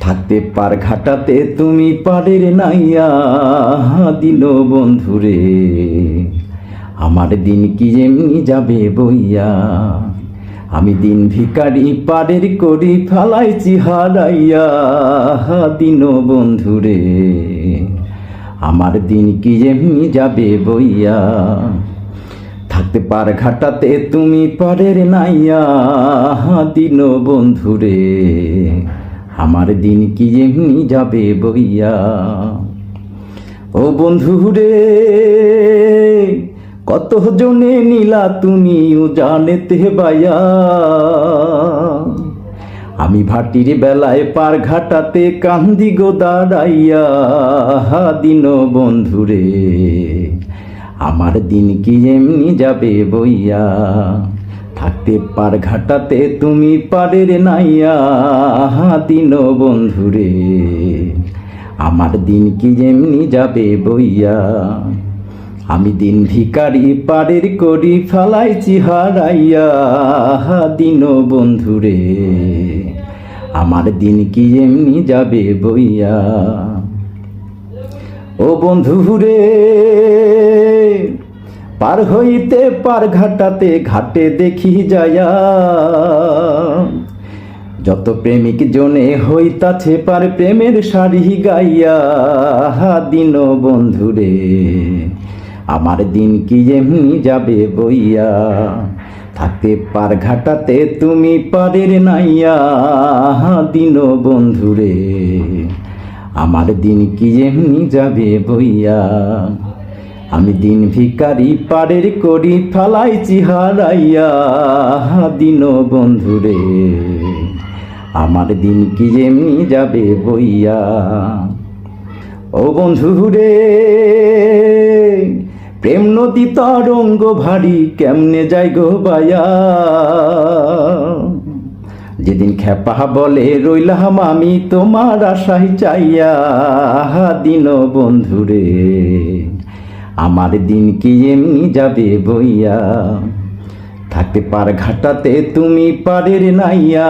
থাকতে পার ঘাটাতে তুমি পারের নাইয়া দিল বন্ধুরে, আমার দিন কি এমনি যাবে বইয়া। আমি দিন ভিখারি পারের করি ফেলাইছি হারাইয়া দিন বন্ধুরে, আমার দিন কি এমনি যাবে বইয়া। থাকতে পার ঘাটাতে তুমি পারের নাইয়া দিন বন্ধুরে, আমার দিন কি এমনি যাবে বইয়া। ও বন্ধুরে কত জনে নিলা তুমি ও জানেতে বাইয়া, আমি ভাটির বেলায় পার ঘাটাতে কান্দি গো দাঁড়াইয়া দিন বন্ধুরে, আমার দিন কি এমনি যাবে বইয়া। থাকতে পার ঘাটাতে তুমি পারের নাইয়া দিন বন্ধুরে, আমার দিন কি এমনি যাবে বইয়া। আমি দিন ভিখারি পারের করি ফেলাইছি হারাইয়া দিন বন্ধুরে, আমার দিন কি এমনি যাবে বইয়া। ও বন্ধুরে পার হইতে পার ঘাটাতে ঘাটে দেখি যায়া, যত প্রেমিক জনে হইতাছে পার প্রেমের শাড়ি গাইয়া দিন বন্ধুরে, আমার দিন কি এমনি যাবে বইয়া। থাকতে পার ঘাটাতে তুমি পারের নাইয়া দিন বন্ধুরে, আমার দিন কি এমনি যাবে বইয়া। আমি দিন ভিখারি পারের করি ফেলাইছি হারাইয়া দিন বন্ধুরে, আমার দিন কি এমনি যাবে বইয়া। ও বন্ধুরে প্রেম নদী তরঙ্গ ভারী কেমনে যাই গো বায়া, যেদিন খেপা বলে রইলাম আমি তোমার আশাই চাইয়া দিন বন্ধুরে, আমার দিন কি এমনি যাবে বইয়া। থাকতে পার ঘাটাতে তুমি পারের নাইয়া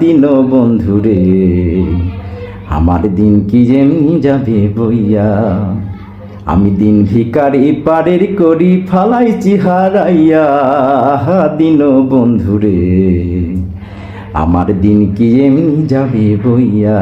দিন বন্ধুরে, আমার দিন কি এমনি যাবে বইয়া। আমি দিন ভিখারি পারের করি ফেলাইছি হারাইয়া দিন বন্ধুরে, আমার দিন কি এমনি যাবে বইয়া।